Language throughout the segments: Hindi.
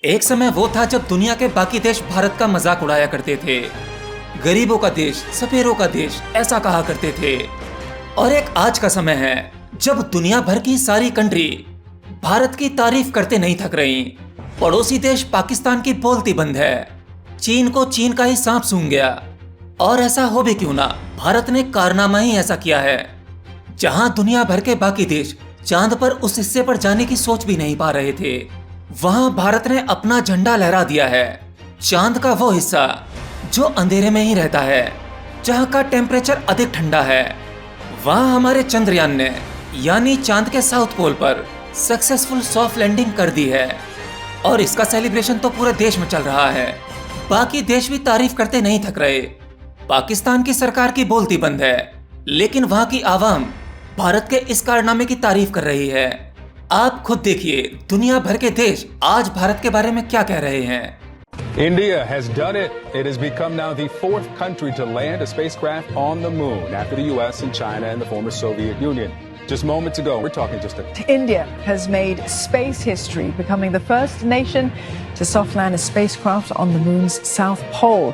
एक समय वो था जब दुनिया के बाकी देश भारत का मजाक उड़ाया करते थे। गरीबों का देश, सफेरों का देश ऐसा कहा करते थे। और एक आज का समय है जब दुनिया भर की सारी कंट्री भारत की तारीफ करते नहीं थक रही। पड़ोसी देश पाकिस्तान की बोलती बंद है। चीन को चीन का ही सांप सूंघ गया। और ऐसा हो भी क्यों ना, भारत ने कारनामा ही ऐसा किया है। जहां दुनिया भर के बाकी देश चांद पर उस हिस्से पर जाने की सोच भी नहीं पा रहे थे, वहां भारत ने अपना झंडा लहरा दिया है। चांद का वो हिस्सा जो अंधेरे में ही रहता है, जहां का टेम्परेचर अधिक ठंडा है, वहां हमारे चंद्रयान ने यानी चांद के साउथ पोल पर सक्सेसफुल सॉफ्ट लैंडिंग कर दी है। और इसका सेलिब्रेशन तो पूरे देश में चल रहा है। बाकी देश भी तारीफ करते नहीं थक रहे। पाकिस्तान की सरकार की बोलती बंद है, लेकिन वहां की आवाम भारत के इस कारनामे की तारीफ कर रही है। आप खुद देखिए दुनिया भर के देश आज भारत के बारे में क्या कह रहे हैं। India has done it. It has become now the fourth country to land a spacecraft on the moon after the US and China and the former Soviet Union. Just moments ago, we're talking just a... India has made space history, becoming the first nation to soft land a spacecraft on the moon's south pole.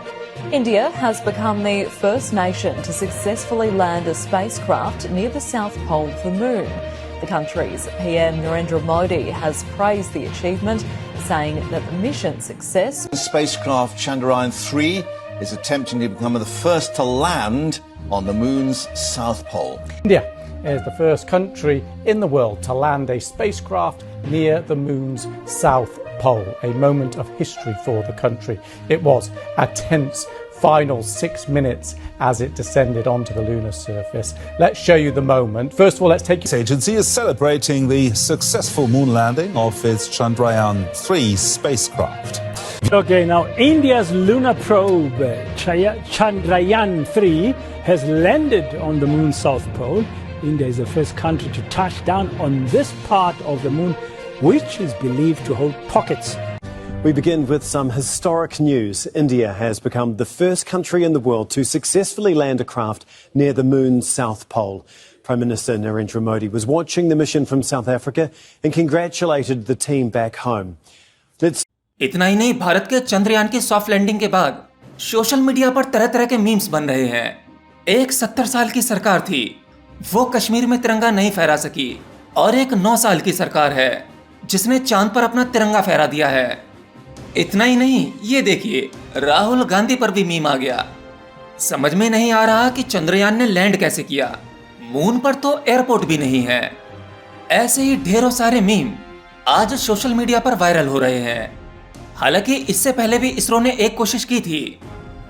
India has become the first nation to successfully land a spacecraft near the south pole of the moon. The country's PM Narendra Modi has praised the achievement, saying that the mission success... Spacecraft Chandrayaan-3 is attempting to become the first to land on the moon's south pole. India is the first country in the world to land a spacecraft near the moon's south pole, a moment of history for the country. It was a tense final 6 minutes as it descended onto the lunar surface. Let's show you the moment. First of all, let's take you... The agency is celebrating the successful moon landing of its Chandrayaan-3 spacecraft. Okay, now India's lunar probe Chandrayaan-3 has landed on the moon's south pole. India is the first country to touch down on this part of the moon, which is believed to hold pockets. We begin with some historic news. India has become the first country in the world to successfully land a craft near the moon's south pole. Prime Minister Narendra Modi was watching the mission from South Africa and congratulated the team back home. इतना ही नहीं, भारत के चंद्रयान की सॉफ्ट लैंडिंग के बाद सोशल मीडिया पर तरह तरह के मीम्स बन रहे हैं। एक 70 साल की सरकार थी, वो कश्मीर में तिरंगा नहीं फहरा सकी, और एक 9 साल की सरकार है जिसने चांद पर अपना तिरंगा फहरा दिया है। इतना ही नहीं, ये देखिए राहुल गांधी पर भी मीम आ गया। समझ में नहीं आ रहा कि चंद्रयान ने लैंड कैसे किया, मून पर तो एयरपोर्ट भी नहीं है। ऐसे ही ढेरों सारे मीम आज सोशल मीडिया पर वायरल हो रहे हैं। हालांकि इससे पहले भी इसरो ने एक कोशिश की थी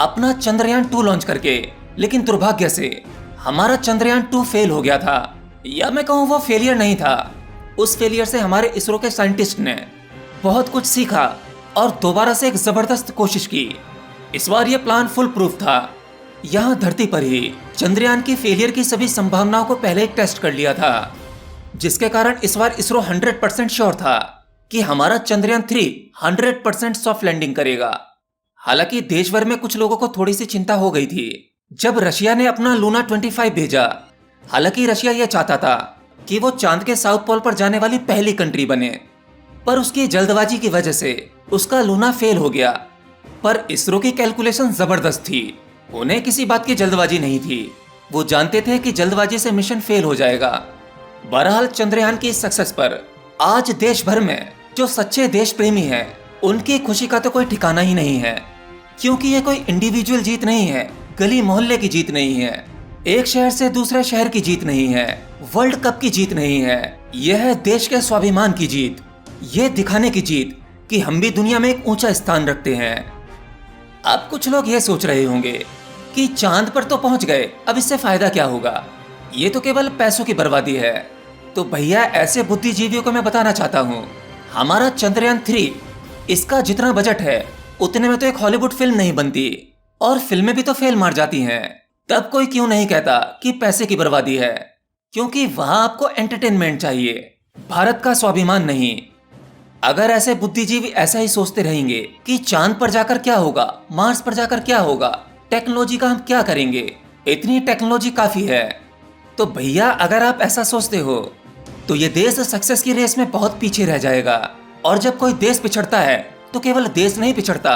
अपना चंद्रयान-2 लॉन्च करके, लेकिन दुर्भाग्य से हमारा चंद्रयान-2 फेल हो गया था। या मैं कहूँ वो फेलियर नहीं था, उस फेलियर से हमारे इसरो के साइंटिस्ट ने बहुत कुछ सीखा और दोबारा से एक जबरदस्त कोशिश की। इस बार यह प्लान फुल प्रूफ था। यहाँ धरती पर ही चंद्रयान की फेलियर की सभी संभावनाओं को पहले ही टेस्ट कर लिया था, जिसके कारण इस बार इसरो 100% श्योर था कि हमारा चंद्रयान-3 100% सॉफ्ट लैंडिंग करेगा। हालांकि देश भर में कुछ लोगों को थोड़ी सी चिंता हो गई थी जब रशिया ने अपना लूना 25 भेजा। हालांकि रशिया यह चाहता था कि वो चांद के साउथ पोल पर जाने वाली पहली कंट्री बने, पर उसकी जल्दबाजी की वजह से उसका लूना फेल हो गया। पर इसरो की कैलकुलेशन जबरदस्त थी, उन्हें किसी बात की जल्दबाजी नहीं थी। वो जानते थे कि जल्दबाजी से मिशन फेल हो जाएगा। बहरहाल चंद्रयान की सक्सेस पर आज देश भर में जो सच्चे देश प्रेमी हैं, उनकी खुशी का तो कोई ठिकाना ही नहीं है, क्योंकि ये कोई इंडिविजुअल जीत नहीं है, गली मोहल्ले की जीत नहीं है, एक शहर से दूसरे शहर की जीत नहीं है, वर्ल्ड कप की जीत नहीं है। यह है देश के स्वाभिमान की जीत, ये दिखाने की जीत कि हम भी दुनिया में एक ऊंचा स्थान रखते हैं। अब कुछ लोग ये सोच रहे होंगे कि चांद पर तो पहुंच गए, अब इससे फायदा क्या होगा, ये तो केवल पैसों की बर्बादी है। तो भैया ऐसे बुद्धिजीवियों को मैं बताना चाहता हूँ, हमारा चंद्रयान-3 इसका जितना बजट है उतने में तो एक हॉलीवुड फिल्म नहीं बनती, और फिल्में भी तो फेल मार जाती हैं। तब कोई क्यों नहीं कहता कि पैसे की बर्बादी है, क्योंकि वहां आपको एंटरटेनमेंट चाहिए, भारत का स्वाभिमान नहीं। अगर ऐसे बुद्धिजीवी ऐसा ही सोचते रहेंगे कि चांद पर जाकर क्या होगा, मार्स पर जाकर क्या होगा, टेक्नोलॉजी का हम क्या करेंगे, इतनी टेक्नोलॉजी काफी है, तो भैया अगर आप ऐसा सोचते हो तो ये देश सक्सेस की रेस में बहुत पीछे रह जाएगा। और जब कोई देश पिछड़ता है तो तो केवल देश नहीं पिछड़ता,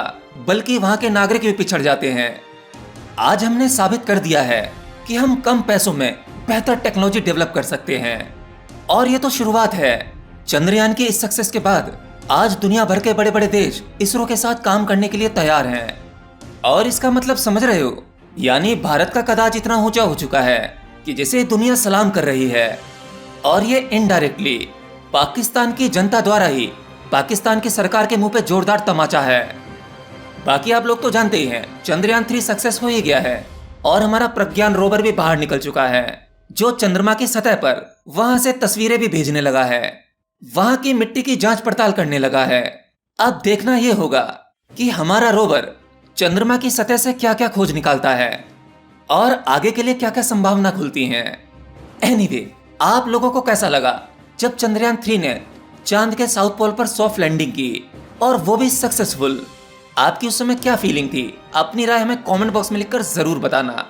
बल्कि वहां के नागरिक भी पिछड़ जाते हैं। आज हमने साबित कर दिया है कि हम कम पैसों में बेहतर टेक्नोलॉजी डेवलप कर सकते हैं। और ये तो शुरुआत है। चंद्रयान की इस सक्सेस के बाद आज दुनिया भर के बड़े बड़े देश इसरो के साथ काम करने के लिए तैयार हैं। और इसका मतलब समझ रहे हो, यानी भारत का कद आज इतना ऊंचा हो चुका है कि जिसे दुनिया सलाम कर रही है। और ये इनडायरेक्टली पाकिस्तान की जनता द्वारा ही पाकिस्तान की सरकार के मुंह पे जोरदार तमाचा है। बाकी आप लोग तो जानते ही हैं, चंद्रयान 3 सक्सेस हो ही गया है और हमारा प्रज्ञान रोवर भी बाहर निकल चुका है, जो चंद्रमा की सतह पर वहां से तस्वीरें भी भेजने लगा है, वहां की मिट्टी की जांच पड़ताल करने लगा है। अब देखना यह होगा कि हमारा रोवर चंद्रमा की सतह से क्या क्या खोज निकालता है और आगे के लिए क्या क्या संभावना खुलती हैं। एनीवे, आप लोगों को कैसा लगा जब चंद्रयान 3 ने चांद के साउथ पोल पर सॉफ्ट लैंडिंग की, और वो भी सक्सेसफुल? आपकी उस समय क्या फीलिंग थी? अपनी राय हमें कमेंट बॉक्स में लिखकर जरूर बताना।